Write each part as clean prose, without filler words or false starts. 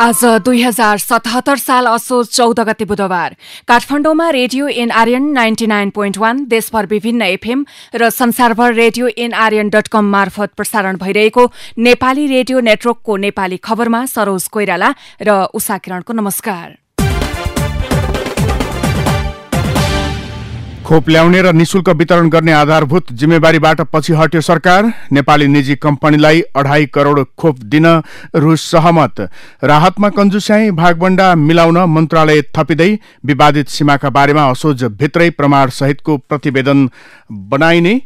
आज 2077 साल असोज 14 गते बुधबार काठमाडौँमा रेडियो एनआरएन 99.1 देशभर विभिन्न एफएम र संसारभर रेडियो nrn.com मार्फत प्रसारण भइरहेको नेपाली रेडियो नेटवर्कको नेपाली खबरमा सरोज कोइराला र उषा किरणको नमस्कार। खोप ल्याउने र निशुल्क वितरण गर्ने आधारभूत जिम्मेवारीबाट पछि हट्यो सरकार। नेपाली निजी कम्पनीलाई 2.5 करोड़ खोप दिन रूस सहमत। राहतमा कंजुस्याई भागबण्डा मिलाउन मन्त्रालय थपिँदै विवादित सीमाका बारेमा असोज भित्रै प्रमाण सहितको प्रतिवेदन बनाइने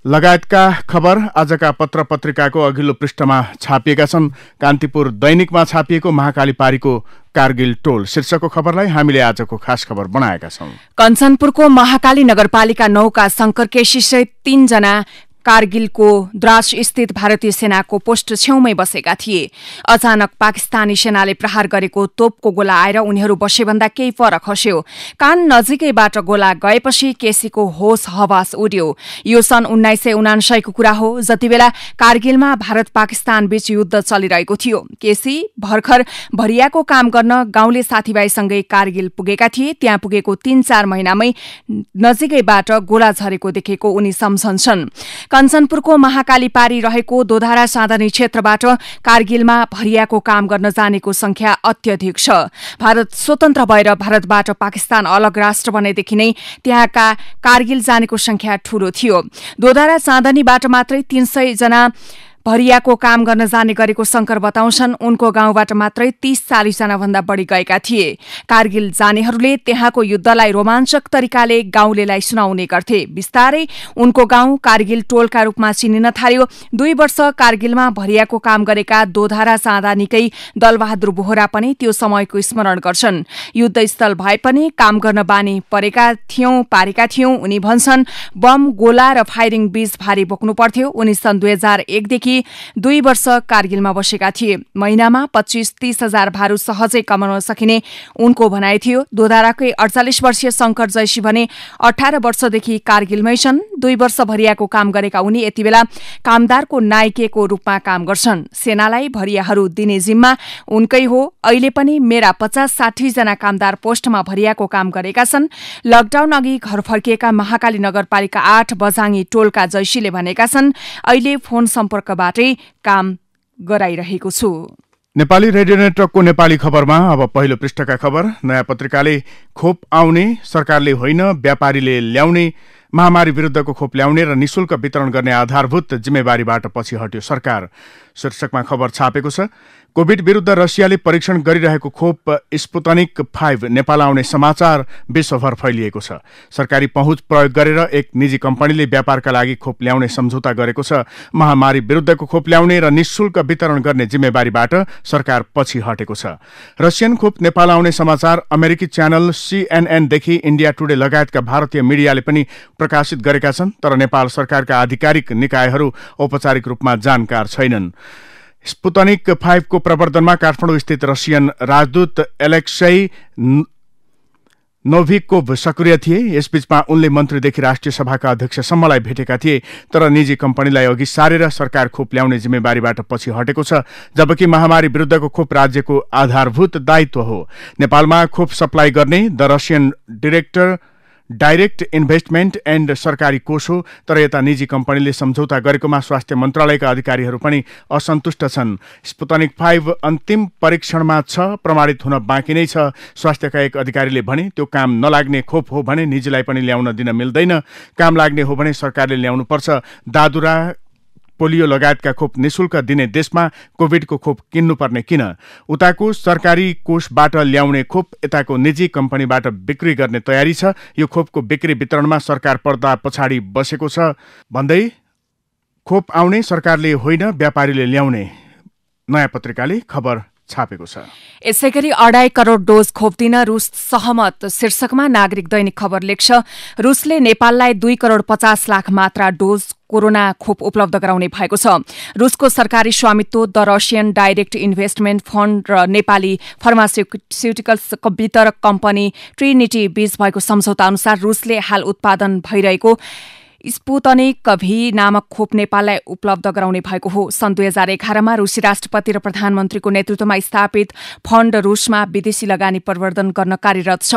लगायतका खबर आजका पत्र पत्रिकाको अघिल्लो पृष्ठमा छापिएका छन्। कान्तिपुर दैनिकमा छापिएको महाकाली पारीको कारगिल टोल शीर्षकको खबरलाई हामीले आजको खास खबर बनाएका छौं। कञ्चनपुरको महाकाली नगरपालिका 9 का शंकर केसी सहित 3 जना कारगिलको द्रास स्थित भारतीय सेनाको पोस्ट छेउमै बसेका थिए। अचानक पाकिस्तानी सेनाले प्रहार गरेको तोपको गोला आएर उनीहरू बसेभन्दा केही पर खस्यो। कान नजिकैबाट गोला गएपछि केसीको होस हवास उड्यो। यो सन् 1979 को कुरा हो, जतिबेला कारगिलमा भारत पाकिस्तान बीच युद्ध चलिरहेको थियो। केसी भर्खर भरियाको काम गर्न गाउँले साथीभाइसँगै कारगिल पुगेका थिए। त्यहाँ पुगेको 3-4 महिनामै नजिकैबाट गोला झरेको देखेको उनी सम्झन्छन्। कञ्चनपुरको महाकाली पारी रहेको दोधारा साँधनी क्षेत्रबाट कारगिलमा भरियाको काम गर्न जानेको संख्या अत्यधिक छ। भारत स्वतन्त्र भएर भारतबाट पाकिस्तान अलग राष्ट्र बनेदेखि नै त्यहाँका कारगिल जानेको संख्या ठूलो थियो। दोधारा साँधनीबाट मात्रै 300 जना भरियाको काम गर्न जाने गरेको शंकर बताउँछन्। उनको गाउँबाट मात्रै 30-40 जना भन्दा बढी गएका थिए। कारगिल जानेहरूले त्यहाँको युद्धलाई रोमाञ्चक तरिकाले गाउँलेलाई सुनाउने गर्थे। बिस्तारै उनको गाउँ कारगिल टोलका रूपमा चिनिन थाल्यो। 2 वर्ष कारगिलमा भरियाको काम गरेका दोधारा साँधानीकै दलबहादुर बोहरा पनि त्यो समयको स्मरण गर्छन्। युद्धस्थल भए पनि काम गर्न बानी पारेका थियौं। उनी भन्छन्, बम गोला र फायरिङ बीच भारी बोक्नु पर्थ्यो। उनी सन् 2001 देखि 2 वर्ष कारगिलमा बसेका थिए। महिनामा 25-30 हजार भारू सहजै कमाउन सकिने उनको भनाइ थियो। दोधाराकै 48 वर्षीय शंकर जैशी भने 18 वर्षदेखि कारगिलमै छन्। 2 वर्ष भरियाको काम गरेका उनी यतिबेला कामदारको नायिकेको रूपमा काम गर्छन्। सेनालाई भरियाहरू दिने जिम्मा उनकै हो। अहिले पनि मेरा 50-60 जना कामदार पोस्टमा भरियाको काम गरेका छन्। लकडाउन अघि घर फर्किएका महाकाली नगरपालिका 8 बजाङी टोलका जैशीले भनेका छन्, अहिले फोन सम्पर्क बाटै काम गराइरहेको छु। नेपाली रेडियो नेटवर्कको नेपाली खबरमा अब पहिलो पृष्ठका खबर। नयाँ पत्रिकाले खोप आउने सरकारले होइन व्यापारीले ल्याउने, महामारी विरुद्धको खोप ल्याउने र निशुल्क वितरण गर्ने आधारभूत जिम्मेवारीबाट पछि हट्यो सरकार शीर्षकमा खबर छापेको छ। कोभिड विरुद्ध रसियाले परीक्षण गरिरहेको खोप स्पुतनिक 5 नेपाल आउने समाचार विश्वभर फैलिएको छ। सरकारी पहुँच प्रयोग गरेर एक निजी कम्पनीले व्यापारका लागि खोप ल्याउने सम्झौता गरेको छ। महामारी विरुद्धको खोप ल्याउने र निशुल्क वितरण गर्ने जिम्मेवारीबाट सरकार पछि हटेको छ। रसियन खोप नेपाल आउने समाचार अमेरिकी च्यानल CNN देखि इन्डिया टुडे लगायतका भारतीय मिडियाले पनि प्रकाशित गरेका छन्। तर नेपाल सरकारका आधिकारिक निकायहरू औपचारिक रूपमा जानकार छैनन्। स्पुतनिक 5 को प्रवर्धनमा काठमाडौँ स्थित रसियन राजदूत एलेक्सेई नोभिकोभ सक्रिय थिए। यसबीचमा उनले मन्त्रीदेखि राष्ट्रिय सभाका अध्यक्षसम्मलाई भेटेका थिए। तर निजी कम्पनीलाई अघि सारेर सरकार खोप ल्याउने जिम्मेवारीबाट पछि हटेको छ, जबकि महामारी विरुद्धको खोप राज्यको आधारभूत दायित्व हो। नेपालमा खोप सप्लाई गर्ने the Russian direct investment and सरकारी कोष हो। तर यता निजी कम्पनीले सम्झौता गरेकोमा स्वास्थ्य मन्त्रालयका अधिकारीहरू पनि असन्तुष्ट छन्। स्पुतनिक 5 अन्तिम परीक्षणमा छ, प्रमाणित हुन बाँकी नै छ। स्वास्थ्यका एक अधिकारीले भने त्यो काम नलाग्ने खोप हो भने निजीलाई पनि ल्याउन दिन मिल्दैन। काम लाग्ने हो भने सरकारले ल्याउनुपर्छ। दादुरा पोलियो लगायतका खोप निशुल्क दिने देशमा कोभिडको खोप किन्नुपर्ने किन? उताको सरकारी कोषबाट ल्याउने खोप यताको निजी कम्पनीबाट बिक्री गर्ने तयारी छ। यो खोपको बिक्री वितरणमा सरकार पर्दा पछाडि बसेको छ भन्दै खोप आउने सरकारले होइन व्यापारीले ल्याउने नयाँ पत्रिकाले खबर छापेको छ। यसैगरी 2.5 करोड़ डोज खोप दिन रूस सहमत शीर्षकमा नागरिक दैनिक खबर लेख्छ। रूसले नेपाललाई 2 करोड़ 50 लाख मात्रा डोज कोरोना खोप उपलब्ध गराउने भएको छ। रूसको सरकारी स्वामित्व the Russian direct investment fund र नेपाली फार्मास्युटिकल्स वितरक कम्पनी ट्रिनिटी बीच भएको सम्झौता अनुसार रूसले हाल उत्पादन भइरहेको स्पुतनिक भी नामक खोप नेपाललाई उपलब्ध गराउने भएको हो। सन् 2011मा रुसी राष्ट्रपति र प्रधानमन्त्रीको नेतृत्वमा स्थापित फण्ड रुसमा विदेशी लगानी प्रवर्धन गर्न कार्यरत छ।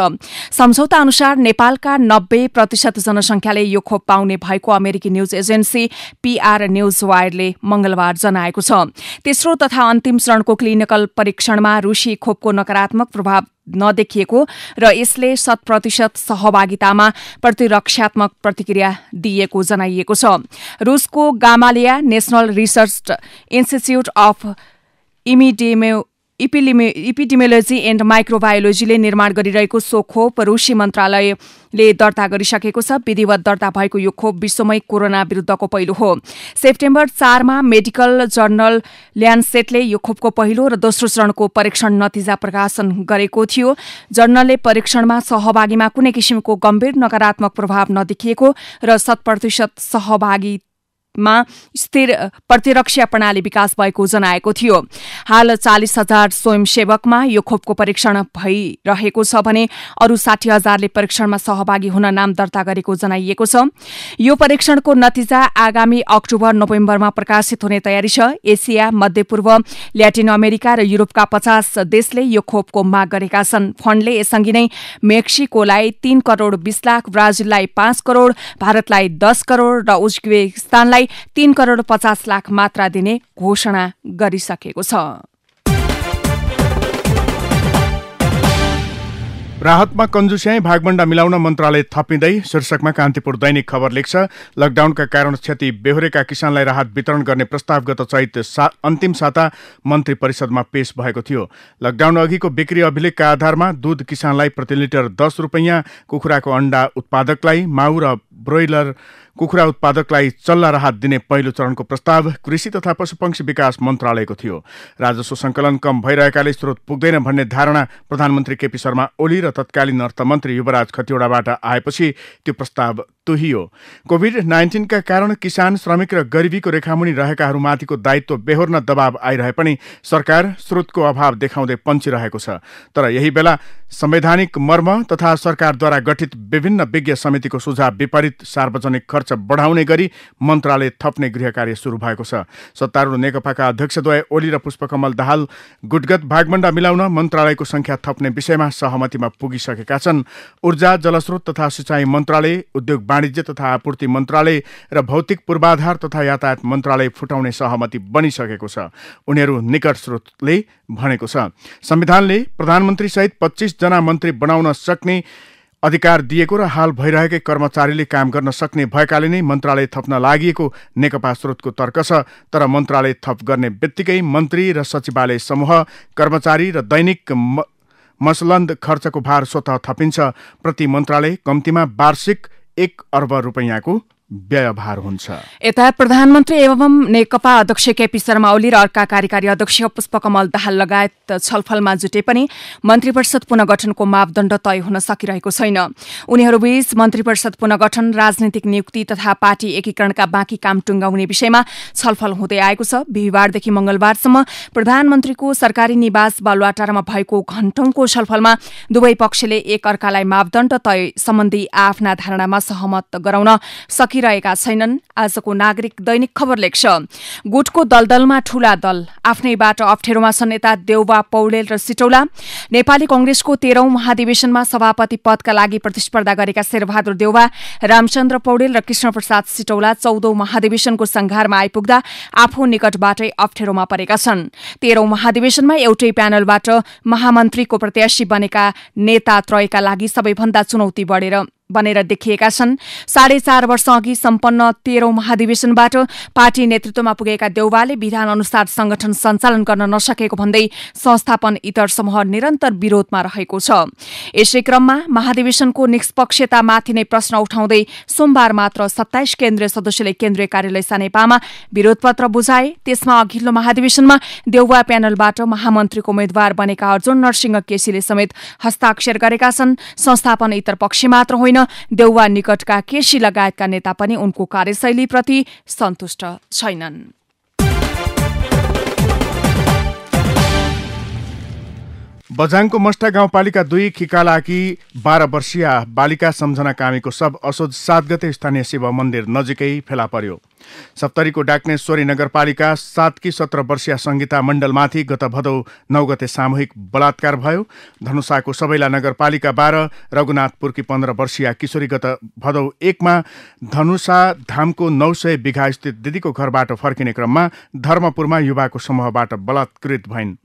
सम्झौता अनुसार नेपालका 90% जनसंख्याले यो खोप पाउने भएको अमेरिकी न्यूज एजेन्सी PR न्यूज वायरले मंगलबार जनाएको छ। तेस्रो तथा अन्तिम चरणको क्लिनिकल परीक्षणमा रुसी खोपको नकारात्मक प्रभाव नदेखिएको र यसले 100% सहभागितामा प्रतिरक्षात्मक प्रतिक्रिया दिएको जनाइएको छ। रुसको Gamaleya national research institute of epidemiology and माइक्रोबायोलोजीले निर्माण गरिरहेको सो खोप रुसी मन्त्रालयले दर्ता गरिसकेको छ। विधिवत दर्ता भएको यो खोप विश्वमै कोरोना विरुद्धको पहिलो हो। सेप्टेम्बर 4मा मेडिकल जर्नल ल्यान्सेटले यो खोपको पहिलो र दोस्रो चरणको परीक्षण नतिजा प्रकाशन गरेको थियो। जर्नलले परीक्षणमा सहभागीमा कुनै किसिमको गम्भीर नकारात्मक प्रभाव नदेखिएको र 100% सहभागी स्थिर प्रतिरक्षा प्रणाली विकास भएको जनाएको थियो। हाल 40,000 स्वयंसेवकमा यो खोपको परीक्षण भइरहेको छ भने अरू 60,000ले परीक्षणमा सहभागी हुन नाम दर्ता गरेको जनाइएको छ। यो परीक्षणको नतिजा आगामी अक्टोबर-नोभेम्बरमा प्रकाशित हुने तयारी छ। एसिया, मध्यपूर्व, ल्याटिन अमेरिका र युरोपका 50 देशले यो खोपको माग गरेका छन्। फण्डले यसअघि नै मेक्सिकोलाई 3 करोड़ 20 लाख, ब्राजिललाई 5 करोड़, भारतलाई 10 करोड़ र उज्बेकिस्तानलाई 3 करोड़ 50 लाख मात्रा दिने घोषणा गरिसकेको छ। राहतमा कंजुस्याई भागभण्डा मिलाउन मन्त्रालय थपिँदै शीर्षकमा कान्तिपुर दैनिक खबर लेख्छ। लकडाउनका कारण क्षति बेहोरेका किसानलाई राहत वितरण गर्ने प्रस्ताव गत चैत अन्तिम साता मन्त्री परिषदमा पेश भएको थियो। लकडाउन अघिको बिक्री अभिलेखका आधारमा दूध किसानलाई प्रति लिटर 10 रुपैयाँ, कुखुराको अण्डा उत्पादकलाई, माउ र ब्रोइलर कुखुरा उत्पादकलाई चल्ला राहत दिने पहिलो चरणको प्रस्ताव कृषि तथा पशुपक्षी विकास मन्त्रालयको थियो। राजस्व संकलन कम भइरहेकाले स्रोत पुग्दैन भन्ने धारणा प्रधानमन्त्री केपी शर्मा ओली र तत्कालीन अर्थमन्त्री युवराज खतिवड़ाबाट आएपछि त्यो प्रस्ताव तुहियो। कोभिड-19 का कारण किसान, श्रमिक र गरिबीको रेखामुनि रहेकाहरूमाथिको दायित्व बेहोर्न दबाव आइरहे पनि सरकार स्रोतको अभाव देखाउँदै पन्छिरहेको छ। तर यही बेला संवैधानिक मर्म तथा सरकारद्वारा गठित विभिन्न विज्ञ समितिको सुझाव विपरीत सार्वजनिक खर्च बढाउने गरी मन्त्रालय थप्ने गृह कार्य सुरु भएको छ। सत्तारूढ नेकपाका अध्यक्षद्वय ओली र पुष्पकमल दाहाल गुटगत भागभण्डा मिलाउन मन्त्रालयको संख्या थप्ने विषयमा सहमतिमा पुगिसकेका छन्। ऊर्जा, जलस्रोत तथा सिंचाई मन्त्रालय, उद्योग वाणिज्य तथा आपूर्ति मन्त्रालय र भौतिक पूर्वाधार तथा यातायात मन्त्रालय फुटाउने सहमति बनिसकेको छ। उनीहरू निकट स्रोतले भनेको छ। संविधानले प्रधानमन्त्री सहित 25 जना मन्त्री बनाउन सक्ने अधिकार दिएको र हाल भइरहेकै कर्मचारीले काम गर्न सक्ने भएकाले नै मन्त्रालय थप्न लागिएको नेकपा स्रोतको तर्क छ। तर मन्त्रालय थप गर्ने बित्तिकै मन्त्री र सचिवालय समूह, कर्मचारी र दैनिक मसलन्द खर्चको भार स्वतः थपिन्छ। प्रति मन्त्रालय कम्तीमा वार्षिक 1 अर्ब रुपैयाँको व्ययभार हुन्छ। यता प्रधानमन्त्री एवं नेकपा अध्यक्ष केपी शर्मा ओली र अर्का कार्यकारी अध्यक्ष पुष्पकमल दाहाल लगायत छलफलमा जुटे पनि मन्त्रीपरिषद पुनर्गठनको मापदण्ड तय हुन सकिरहेको छैन। उनीहरूबीच मन्त्रीपरिषद पुनर्गठन, राजनीतिक नियुक्ति तथा पार्टी एकीकरणका बाँकी काम टुङ्गाउने विषयमा छलफल हुँदै आएको छ। बिहिबारदेखि मंगलबारसम्म प्रधानमन्त्रीको सरकारी निवास बालुवाटारमा भएको घण्टौंको छलफलमा दुवै पक्षले एक अर्कालाई मापदण्ड तय सम्बन्धी आफ्ना धारणामा सहमत गराउन सकिरहेका छैनन्। आजको नागरिक दैनिक खबर लेख्छ, गुटको दलदलमा ठूला दल, आफ्नैबाट अप्ठ्यारोमा छन् नेता देउबा पौडेल र सिटौला। नेपाली कंग्रेसको 13औं महाधिवेशनमा सभापति पदका लागि प्रतिस्पर्धा गरेका शेरबहादुर देउबा, रामचन्द्र पौडेल र कृष्णप्रसाद सिटौला 14औं महाधिवेशनको संघारमा आइपुग्दा आफू निकटबाटै अप्ठ्यारोमा परेका छन्। 13औं महाधिवेशनमा एउटै प्यानलबाट महामन्त्रीको प्रत्याशी बनेका नेता त्रयका लागि सबैभन्दा चुनौती बनेर देखिएका छन्। 4.5 वर्ष अघि सम्पन्न 13औं महाधिवेशनबाट पार्टी नेतृत्वमा पुगेका देउबाले विधान अनुसार संगठन सञ्चालन गर्न नसकेको भन्दै संस्थापन इतर समूह निरन्तर विरोधमा रहेको छ। यसै क्रममा महाधिवेशनको निष्पक्षतामाथि नै प्रश्न उठाउँदै सोमबार मात्र 27 केन्द्रीय सदस्यले केन्द्रीय कार्यालय सानेपामा विरोध पत्र बुझाए। त्यसमा अघिल्लो महाधिवेशनमा देउबा प्यानलबाट महामन्त्रीको उम्मेद्वार बनेका अर्जुन नरसिंह केसीले समेत हस्ताक्षर गरेका छन्। संस्थापन इतर पक्ष मात्र होइन, देउबा निकटका केसी लगायतका नेता पनि उनको कार्यशैलीप्रति सन्तुष्ट छैनन्। बझाङको मस्टा गाउँपालिका 2 खिकालाकी 12 वर्षीय बालिका सम्झना कामीको शव असोज 7 गते स्थानीय शिव मन्दिर नजिकै फेला पर्यो। सप्तरीको डाक्नेश्वरी नगरपालिका 7 की 17 वर्षीय सङ्गीता मण्डलमाथि गत भदौ 9 गते सामूहिक बलात्कार भयो। धनुषाको सबैला नगरपालिका 12 रघुनाथपुरकी 15 वर्षीय किशोरी गत भदौ 1 मा धनुषा धामको 900 बिघा स्थित दिदीको घरबाट फर्किने क्रममा धर्मपुरमा युवाको समूहबाट बलात्कृत भइन्।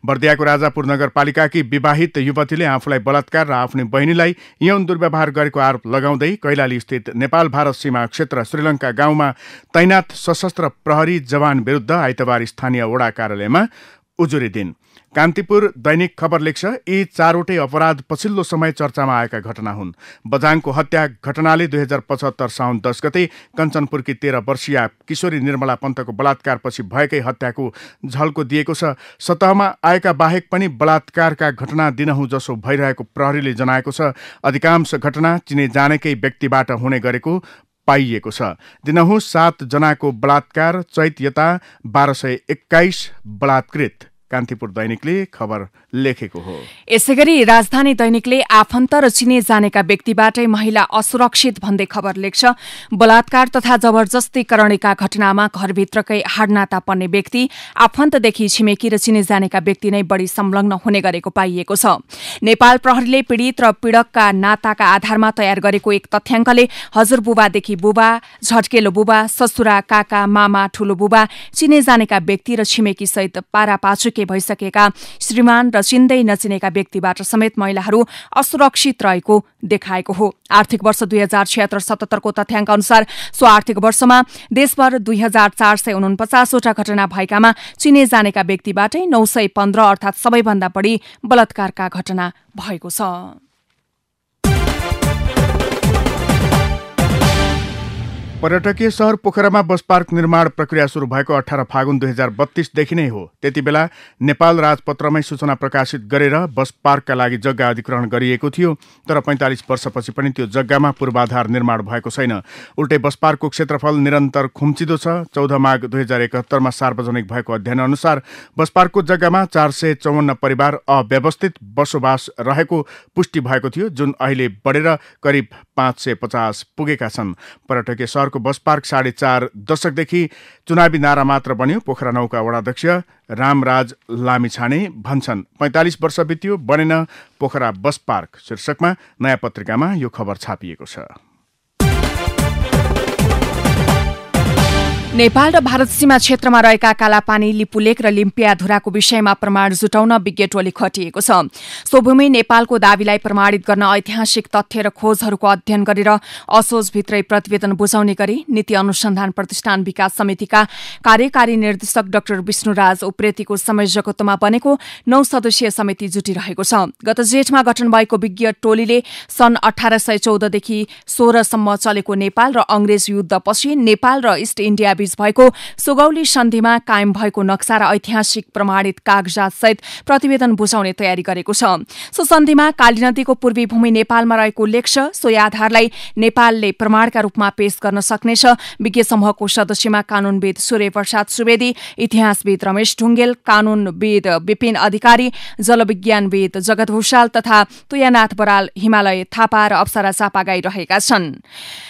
बर्दियाको राजापुर नगरपालिकाकी विवाहित युवतीले आफूलाई बलात्कार र आफ्नै बहिनीलाई यौन दुर्व्यवहार गरेको आरोप लगाउँदै कैलाली स्थित नेपाल भारत सीमा क्षेत्र श्रीलङ्का गाउँमा तैनात सशस्त्र प्रहरी जवान विरुद्ध आइतबार स्थानीय वडा कार्यालयमा उजुरी दिन्। कान्तिपुर दैनिक खबर लेख्छ, यी 4वटै अपराध पछिल्लो समय चर्चामा आएका घटना हुन्। बझाङको हत्या घटनाले 2075 साउन 10 गते कञ्चनपुरकी 13 वर्षीय किशोरी निर्मला पन्तको बलात्कारपछि भएकै हत्याको झल्को दिएको छ। सतहमा आएका बाहेक पनि बलात्कारका घटना दिनहुँ जसो भइरहेको प्रहरीले जनाएको छ। अधिकांश घटना चिने जानेकै व्यक्तिबाट हुने गरेको पाइएको छ। दिनहुँ 7 जनाको बलात्कार, चैत यता 1221 बलात्कृत। कान्तिपुर दैनिकले खबर लेखेको हो। यसैगरी राजधानी दैनिकले आफन्त र चिने जानेका व्यक्तिबाटै महिला असुरक्षित भन्दै खबर लेख्छ। बलात्कार तथा जबरजस्ती करणेका घटनामा घरभित्रकै हाडनाता पर्ने व्यक्ति, आफन्तदेखि छिमेकी र चिने जानेका व्यक्ति नै बढी संलग्न हुने गरेको पाइएको छ। नेपाल प्रहरीले पीडित र पीडकका नाताका आधारमा तयार गरेको एक तथ्याङ्कले हजुरबुबादेखि बुबा, झट्केलो बुबा, ससुरा, काका, मामा, ठूलो बुबा, चिने जानेका व्यक्ति र छिमेकी सहित पारापाचुके भइसकेका श्रीमान र चिन्दै नचिनेका व्यक्तिबाट समेत महिलाहरू असुरक्षित रहेको देखाएको हो। आर्थिक वर्ष 2076-77 को तथ्याङ्क अनुसार सो आर्थिक वर्षमा देशभर 2449 वटा घटना भएकामा चिने जानेका व्यक्तिबाटै 915 अर्थात सबैभन्दा बढी बलात्कारका घटना भएको छ। पर्यटकीय शहर पोखरामा बस पार्क निर्माण प्रक्रिया सुरु भएको 18 फागुन 2032 देखि नै हो। त्यति बेला नेपाल राजपत्रमै सूचना प्रकाशित गरेर बस पार्कका लागि जग्गा अधिग्रहण गरिएको थियो। तर 45 वर्षपछि पनि त्यो जग्गामा पूर्वाधार निर्माण भएको छैन। उल्टै बस पार्कको क्षेत्रफल निरन्तर खुम्चिदो छ। 14 माघ 2071 मा सार्वजनिक भएको अध्ययन अनुसार बस पार्कको जग्गामा 454 परिवार अव्यवस्थित बसोबास रहेको पुष्टि भएको थियो, जुन अहिले बढेर करिब 550 पुगेका छन्। पर्यटकीय शहरको बस पार्क 4.5 दशकदेखि चुनावी नारा मात्र बन्यो। पोखरा 9 का वडाध्यक्ष रामराज लामिछाने भन्छन्, 45 वर्ष बित्यो बनेन पोखरा बस पार्क। शीर्षकमा नयाँ पत्रिकामा यो खबर छापिएको छ। नेपाल र भारत सीमा क्षेत्रमा रहेका कालापानी, लिपुलेक र लिम्पियाधुराको विषयमा प्रमाण जुटाउन विज्ञ टोली खटिएको छ। सोभूमि नेपालको दावीलाई प्रमाणित गर्न ऐतिहासिक तथ्य र खोजहरूको अध्ययन गरेर असोजभित्रै प्रतिवेदन बुझाउने गरी नीति अनुसन्धान प्रतिष्ठान विकास समितिका कार्यकारी निर्देशक डाक्टर विष्णुराज उप्रेतीको संयोजकत्वमा बनेको 9 सदस्यीय समिति जुटिरहेको छ। गत जेठमा गठन भएको विज्ञ टोलीले सन् 1814 देखि 16 सम्म चलेको नेपाल र अंग्रेज युद्धपछि नेपाल र इस्ट इण्डिया बीच भएको सुगौली सन्धिमा कायम भएको नक्सा र ऐतिहासिक प्रमाणित कागजात सहित प्रतिवेदन बुझाउने तयारी गरेको छ। सो सन्धिमा काली नदीको पूर्वी भूमि नेपालमा रहेको उल्लेख छ। सोही आधारलाई नेपालले प्रमाणका रूपमा पेश गर्न सक्नेछ। विज्ञ समूहको सदस्यमा कानूनविद सूर्य प्रसाद सुवेदी, इतिहासविद रमेश ढुङ्गेल, कानूनविद विपिन अधिकारी, जलविज्ञानविद जगत भूषाल तथा तुयानाथ बराल, हिमालय थापा र अप्सरा चापागाई रहेका छन्।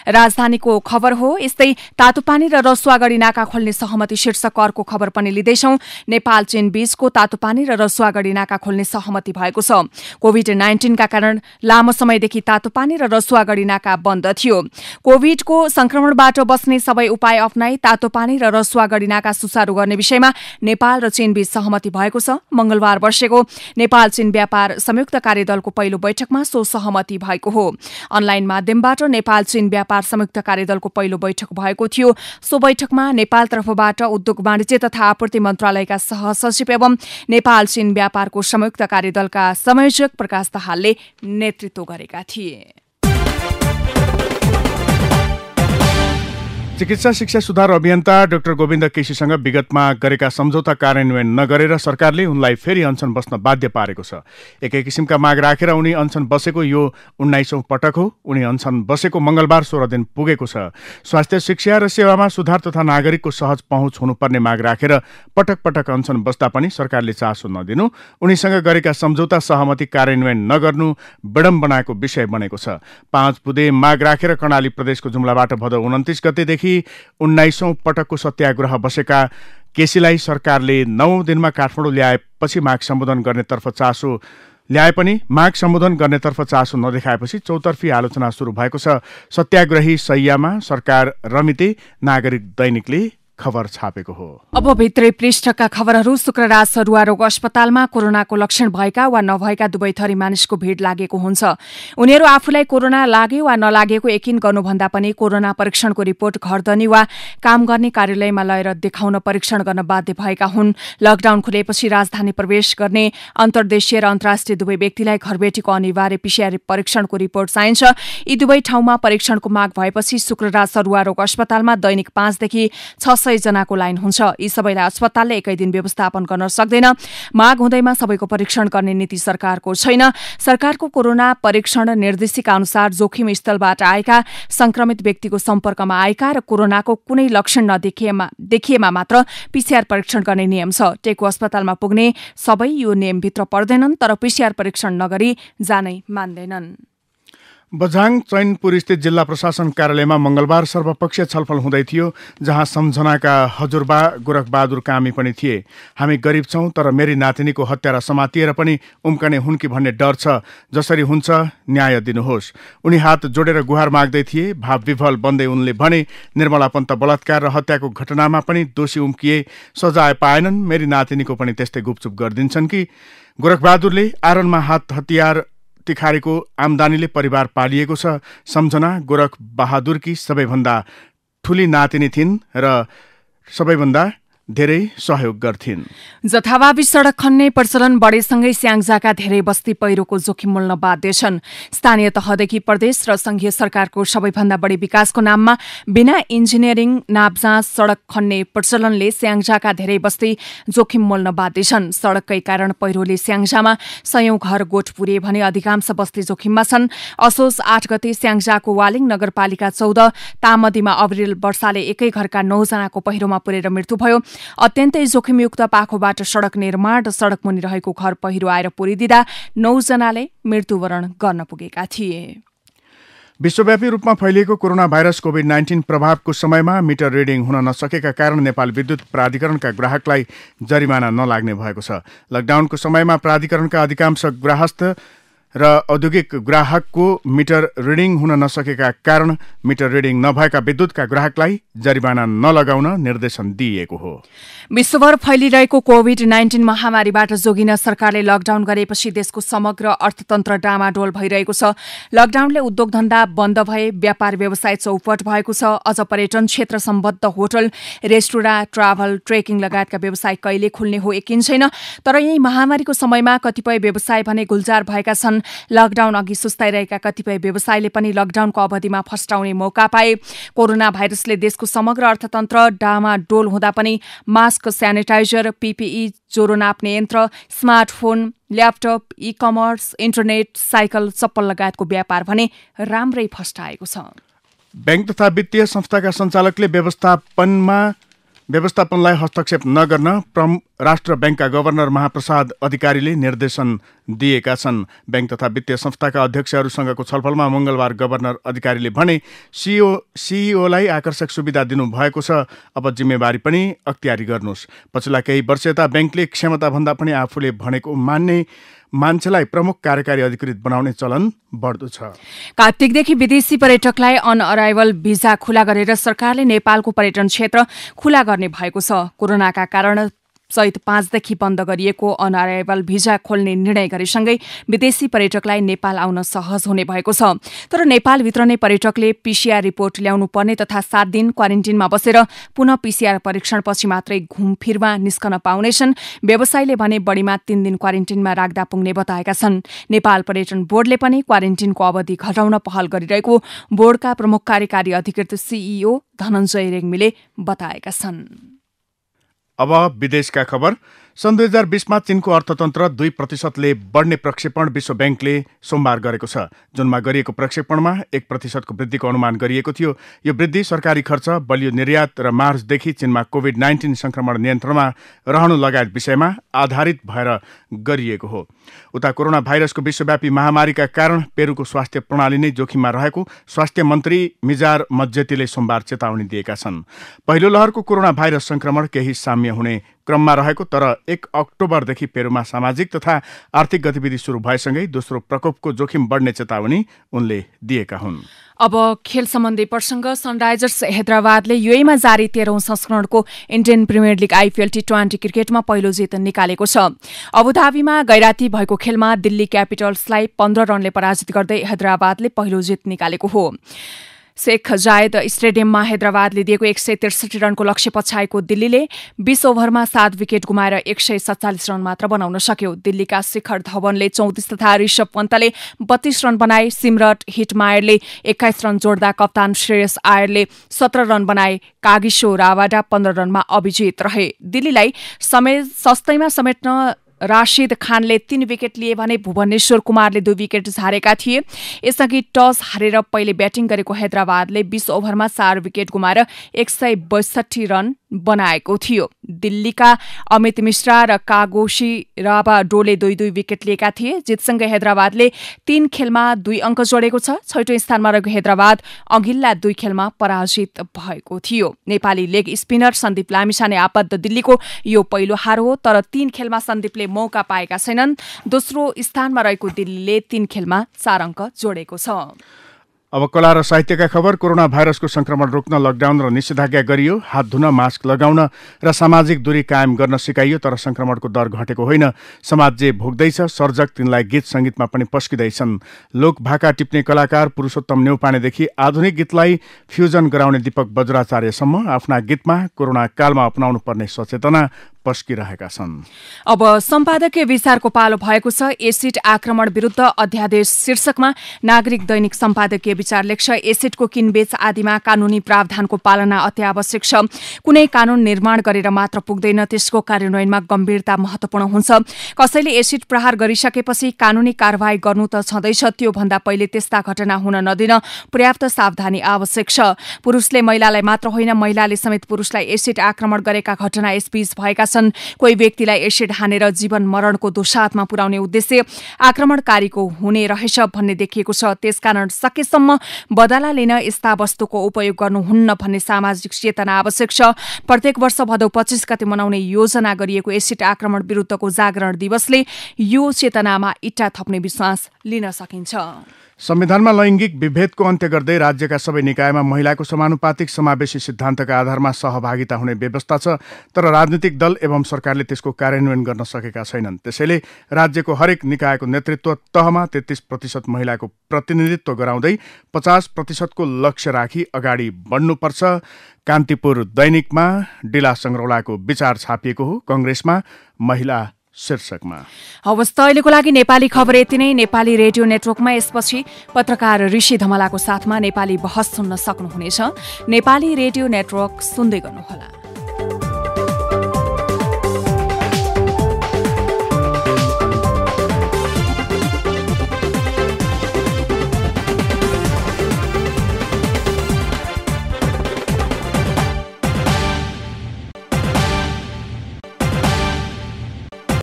राजधानीको खबर हो। यस्तै तातोपानी र रसुवागढी नाका खोल्ने सहमति शीर्षक अर्को खबर पनि लिँदैछौं। नेपाल चीन बीचको तातोपानी र रसुवागढी नाका खोल्ने सहमति भएको छ। कोभिड-19 का कारण लामो समयदेखि तातोपानी र रसुवागढी नाका बन्द थियो। कोभिडको संक्रमणबाट बस्ने सबै उपाय अपनाई तातोपानी र रसुवागढी नाका सुचारू गर्ने विषयमा नेपाल र चीन बीच सहमति भएको छ। मंगलबार बसेको नेपाल चीन व्यापार संयुक्त कार्यदलको पहिलो बैठकमा सो सहमति भएको हो। अनलाइन माध्यमबाट नेपाल चीन व्यापार संयुक्त कार्यदलको पहिलो बैठक भएको थियो। सो बैठकमा नेपाल तर्फबाट उद्योग वाणिज्य तथा आपूर्ति मन्त्रालयका सहसचिव एवं नेपाल चीन व्यापारको संयुक्त कार्यदलका संयोजक प्रकाश दाहालले नेतृत्व गरेका थिए। चिकित्सा शिक्षा सुधार अभियन्ता डाक्टर गोविन्द केसीसँग विगतमा गरेका सम्झौता कार्यान्वयन नगरेर सरकारले उनलाई फेरि अनसन बस्न बाध्य पारेको छ। एकै किसिमका माग राखेर उनी अनसन बसेको यो 19औं पटक हो। उनी अनसन बसेको मंगलबार 16 दिन पुगेको छ। स्वास्थ्य शिक्षा र सेवामा सुधार तथा नागरिकको सहज पहुँच हुनुपर्ने माग राखेर पटक पटक अनसन बस्दा पनि सरकारले चासो नदिनु, उनीसँग गरेका सम्झौता सहमति कार्यान्वयन नगर्नु विडम्बनाको विषय बनेको छ। 5 बुँदे माग राखेर कर्णाली प्रदेशको जुम्लाबाट भदौ 29 गतेदेखि 19औं पटकको सत्याग्रह बसेका केसीलाई सरकारले 9 दिनमा काठमाडौँ ल्याएपछि माग सम्बोधन गर्नेतर्फ चासो नदेखाएपछि चौतर्फी आलोचना सुरु भएको छ। सत्याग्रही सैयामा सरकार रमिते नागरिक दैनिकले खबर छापेको हो। अब भित्री पृष्ठका खबरहरू। शुक्रराज सरुवा रोग अस्पतालमा कोरोनाको लक्षण भएका वा नभएका दुवै थरी मानिसको भीड़ लागेको हुन्छ। उनीहरू आफूलाई कोरोना लाग्यो वा नलागेको यकिन गर्नुभन्दा पनि कोरोना परीक्षणको रिपोर्ट घरधनी वा काम गर्ने कार्यालयमा लगेर देखाउन परीक्षण गर्न बाध्य भएका हुन्। लकडाउन खुलेपछि राजधानी प्रवेश गर्ने अन्तर्देशीय र अन्तर्राष्ट्रिय दुवै व्यक्तिलाई घरबेटीको अनिवार्य पीसीआर परीक्षणको रिपोर्ट चाहिन्छ। यी दुवै ठाउँमा परीक्षणको माग भएपछि शुक्रराज सरुवा रोग अस्पतालमा दैनिक 5 देखि 600 जनाको लाइन हुन्छ। यी सबैलाई अस्पतालले एकै दिन व्यवस्थापन गर्न सक्दैन। माग हुँदैमा सबैको परीक्षण गर्ने नीति सरकारको छैन। सरकारको कोरोना परीक्षण निर्देशिका अनुसार जोखिम स्थलबाट आएका संक्रमित व्यक्तिको सम्पर्कमा आएका र कोरोनाको कुनै लक्षण देखिएमा मात्र पीसीआर परीक्षण गर्ने नियम छ। टेकु अस्पतालमा पुग्ने सबै यो नियमभित्र पर्दैनन्, तर पीसीआर परीक्षण नगरी जानै मान्दैनन्। बझाङ चैनपुर स्थित जिल्ला प्रशासन कार्यालयमा मंगलबार सर्वपक्षीय छलफल हुँदै थियो, जहाँ सम्झनाका हजुरबा गोरखबहादुर कामी पनि थिए। हामी गरिब छौं, तर मेरी नातिनीको हत्यारा समातिएर पनि उम्कने हुन् कि भन्ने डर छ। जसरी हुन्छ न्याय दिनुहोस्। उनी हात जोडेर गुहार माग्दै थिए। भाव विभल बन्दै उनले भने, निर्मला पन्त बलात्कार र हत्याको घटनामा पनि दोषी उम्किए, सजाय पाएनन्। मेरी नातिनीको पनि त्यस्तै गुपचुप गरिदिन्छन् कि? गोरखबहादुरले आरणमा हात हतियार तिखारीको आम्दानीले परिवार पालिएको छ। सम्झना गोरख बहादुरकी सबैभन्दा ठूली नातिनी थिइन् र सबैभन्दा धेरै सहयोग गर्थिन्। जथाभावी सड़क खन्ने प्रचलन बढेसँगै स्याङ्जाका धेरै बस्ती पहिरोको जोखिम मोल्न बाध्य छन्। स्थानीय तहदेखि प्रदेश र संघीय सरकारको सबैभन्दा बढी विकासको नाममा बिना इन्जिनियरिङ नापजाँच सड़क खन्ने प्रचलनले स्याङ्जाका धेरै बस्ती जोखिम मोल्न बाध्य छन्। सड़ककै कारण पहिरोले स्याङ्जामा 100औं घर गोठ पुरे भने अधिकांश बस्ती जोखिममा छन्। असोज 8 गते स्याङ्जाको वालिङ नगरपालिका 14 तामदीमा अविरल वर्षाले एकै घरका 9 जनाको पहिरोमा पुरेर मृत्यु भयो। अत्यन्तै जोखिमयुक्त पाखोबाट सड़क निर्माण र सड़क मुनि रहेको घर पहिरो आएर पुरिदिँदा 9 जनाले मृत्युवरण गर्न पुगेका थिए। विश्वव्यापी रूपमा फैलिएको कोरोना भाइरस कोभिड-19 प्रभावको समयमा मिटर रिडिङ हुन नसकेका कारण नेपाल विद्युत प्राधिकरणका ग्राहकलाई जरिमाना नलाग्ने भएको छ। लकडाउनको समयमा प्राधिकरणका अधिकांश गृहस्थ र औद्योगिक ग्राहकको मिटर रिडिङ हुन नसकेका कारण मिटर रिडिङ नभएका विद्युतका ग्राहकलाई जरिमाना नलगाउन निर्देशन दिइएको हो। विश्वभर फैलिरहेको कोभिड-19 महामारीबाट जोगिन सरकारले लकडाउन गरेपछि देशको समग्र अर्थतन्त्र डामाडोल भइरहेको छ। लकडाउनले उद्योग धन्दा बन्द भए, व्यापार व्यवसाय चौपट भएको छ। अझ पर्यटन क्षेत्र सम्बद्ध होटल, रेस्टुरेन्ट, ट्राभल, ट्रेकिङ लगायतका व्यवसाय कहिले खुल्ने हो यकिन छैन। तर यही महामारीको समयमा कतिपय व्यवसाय भने गुल्जार भएका छन्। लकडाउन अघि सुस्ताइरहेका कतिपय व्यवसायले पनि लकडाउनको अवधिमा फस्टाउने मौका पाए। कोरोना भाइरसले देशको समग्र अर्थतन्त्र डामाडोल हुँदा पनि मास्क, स्यानिटाइजर, पीपीई, ज्वरो नाप्ने यन्त्र, smartphone, laptop, e commerce, internet, cycle, चप्पल लगायतको व्यापार भने राम्रै फस्टाएको छ। बैंक तथा वित्तीय संस्थाका सञ्चालकले व्यवस्थापनलाई हस्तक्षेप नगर्न राष्ट्र बैंकका गभर्नर महाप्रसाद अधिकारीले निर्देशन दिएका छन्। बैंक तथा वित्तीय संस्थाका अध्यक्षहरूसँगको छलफलमा मंगलबार गभर्नर अधिकारीले भने, सीईओलाई आकर्षक सुविधा दिनुभएको छ, अब जिम्मेवारी पनि अख्तियारी गर्नुहोस्। पछिल्ला केही वर्ष यता बैंकले क्षमताभन्दा पनि आफूले भनेको मान्ने मान्छेलाई प्रमुख कार्यकारी अधिकृत बनाउने चलन बढ्दो छ। कार्तिकदेखि विदेशी पर्यटकलाई अन अराइभल भिजा खुला गरेर सरकारले नेपालको पर्यटन क्षेत्र खुला गर्ने भएको छ। कोरोनाका कारण चैत 5 देखि बन्द गरिएको अनअराइभल भिजा खोल्ने निर्णय गरेसँगै विदेशी पर्यटकलाई नेपाल आउन सहज हुने भएको छ। तर नेपालभित्र नै पर्यटकले पीसीआर रिपोर्ट ल्याउनु पर्ने तथा 7 दिन क्वारेन्टिनमा बसेर पुनः पीसीआर परीक्षणपछि मात्रै घुमफिरमा निस्कन पाउनेछन्। व्यवसायीले भने बढीमा 3 दिन क्वारेन्टिनमा राख्दा पुग्ने बताएका छन्। नेपाल पर्यटन बोर्डले पनि क्वारेन्टिनको अवधि घटाउन पहल गरिरहेको बोर्डका प्रमुख कार्यकारी अधिकृत सीईओ धनञ्जय रेग्मीले बताएका छन्। अब विदेशका खबर। सन् 2020मा चीनको अर्थतन्त्र 2% बढ्ने प्रक्षेपण विश्व ब्याङ्कले सोमबार गरेको छ। जुनमा गरिएको प्रक्षेपणमा 1% वृद्धिको अनुमान गरिएको थियो। यो वृद्धि सरकारी खर्च, बलियो निर्यात र मार्चदेखि चीनमा कोभिड-19 संक्रमण नियन्त्रणमा रहनु लगायत विषयमा आधारित भएर गरिएको हो। उता कोरोना भाइरसको विश्वव्यापी महामारीका कारण पेरुको स्वास्थ्य प्रणाली नै जोखिममा रहेको स्वास्थ्य मन्त्री मिजार मज्जेतीले सोमबार चेतावनी दिएका छन्। पहिलो लहरको कोरोना भाइरस संक्रमण केही साम्य हुने क्रममा रहेको, तर 1 अक्टोबरदेखि पेरुमा सामाजिक तथा आर्थिक गतिविधि सुरु भएसँगै दोस्रो प्रकोपको जोखिम बढ्ने चेतावनी उनले दिएका हुन्। अब खेल सम्बन्धी प्रसङ्ग। सनराइजर्स हैदराबादले युएमा जारी 13औं संस्करणको इन्डियन प्रिमियर लिग आइपीएल टी20 क्रिकेटमा पहिलो जित निकालेको छ। अबुधाबीमा गैराती भएको खेलमा दिल्ली क्यापिटल्सलाई 15 रनले पराजित गर्दै हैदराबादले पहिलो जित निकालेको हो। शेख जायद स्टेडियममा हैदराबादले दिएको 163 रनको लक्ष्य पछाएको दिल्लीले 20 ओभरमा 7 विकेट गुमाएर 147 रन मात्र बनाउन सक्यो। दिल्लीका शिखर धवनले 34 तथा ऋषभ पन्तले 32 रन बनाए। सिमरट हिटमायरले 21 रन जोड्दा कप्तान श्रेयस आयरले 17 रन बनाए। कागिसो रावाडा 15 रनमा अभिजित रहे। दिल्लीलाई सस्तैमा समेट्न राशिद खानले 3 विकेट लिए भने भुवनेश्वर कुमारले 2 विकेट झारेका थिए। यसअघि टस हारेर पहिले ब्याटिङ गरेको हैदराबादले 20 ओभरमा 4 विकेट गुमाएर 162 रन बनाएको थियो। दिल्लीका अमित मिश्रा र कागोशी राबाडोले 2-2 विकेट लिएका थिए। जितसँगै हैदराबादले 3 खेलमा 2 अङ्क जोडेको छ। 6औं स्थानमा रहेको हैदराबाद अघिल्ला 2 खेलमा पराजित भएको थियो। नेपाली लेग स्पिनर सन्दीप लामिछाने आबद्ध दिल्लीको यो पहिलो हार हो, तर 3 खेलमा सन्दीपले मौका पाएका छैनन्। दोस्रो स्थानमा रहेको दिल्लीले 3 खेलमा 4 अङ्क जोडेको छ। अब कला र साहित्यका खबर। कोरोना भाइरसको संक्रमण रोक्न लकडाउन र निषेधाज्ञा गरियो। हात धुन, मास्क लगाउन र सामाजिक दूरी कायम गर्न सिकाइयो, तर संक्रमणको दर घटेको होइन। समाज जे भोग्दैछ, सर्जक तिनलाई गीत सङ्गीतमा पनि पस्किँदैछन्। लोक भाका टिप्ने कलाकार पुरुषोत्तम न्यौपानेदेखि आधुनिक गीतलाई फ्युजन गराउने दीपक बज्राचार्यसम्म आफ्ना गीतमा कोरोना कालमा अपनाउनु पर्ने सचेतना पस्किरहेका छन्। अब सम्पादकीय विचारको पालो भएको छ। एसिड आक्रमण विरुद्ध अध्यादेश शीर्षकमा नागरिक दैनिक सम्पादकीय विचार लेख्छ। एसिडको किनबेच आदिमा कानूनी प्रावधानको पालना अत्यावश्यक छ। कुनै कानून निर्माण गरेर मात्र पुग्दैन, त्यसको कार्यान्वयनमा गम्भीरता महत्वपूर्ण हुन्छ। कसैले एसिड प्रहार गरिसकेपछि कानूनी कारवाही गर्नु त छँदैछ, त्यो भन्दा पहिले त्यस्ता घटना हुन नदिन पर्याप्त सावधानी आवश्यक छ। पुरुषले महिलालाई मात्र होइन, महिलाले समेत पुरुषलाई एसिड आक्रमण गरेका घटना यसबीच भएका छन्। कोही व्यक्तिलाई एसिड हानेर जीवन मरणको दोसाँधमा पुर्याउने उद्देश्य आक्रमणकारीको हुने रहेछ भन्ने देखिएको छ। त्यसकारण सकेसम्म बदला लिन यस्ता वस्तुको उपयोग गर्नुहुन्न भन्ने सामाजिक चेतना आवश्यक छ। प्रत्येक वर्ष भदौ 25 गते मनाउने योजना गरिएको एसिड आक्रमण विरुद्धको जागरण दिवसले यो चेतनामा इट्टा थप्ने विश्वास लिन सकिन्छ। संविधानमा लैङ्गिक विभेदको अन्त्य गर्दै राज्यका सबै निकायमा महिलाको समानुपातिक समावेशी सिद्धान्तका आधारमा सहभागिता हुने व्यवस्था छ, तर राजनीतिक दल एवं सरकारले त्यसको कार्यान्वयन गर्न सकेका छैनन्। त्यसैले राज्यको हरेक निकायको नेतृत्व तहमा 33% महिलाको प्रतिनिधित्व गराउँदै 50% को लक्ष्य राखी अगाडि बढ्नुपर्छ। कान्तिपुर दैनिकमा डिला सङ्ग्रौलाको विचार छापिएको हो, कङ्ग्रेसमा महिला शीर्षकमा। हवस् त अहिलेको लागि नेपाली खबर यति नै। नेपाली रेडियो नेटवर्कमा यसपछि पत्रकार ऋषि धमलाको साथमा नेपाली बहस सुन्न सक्नुहुनेछ। नेपाली रेडियो नेटवर्क सुन्दै गर्नुहोला।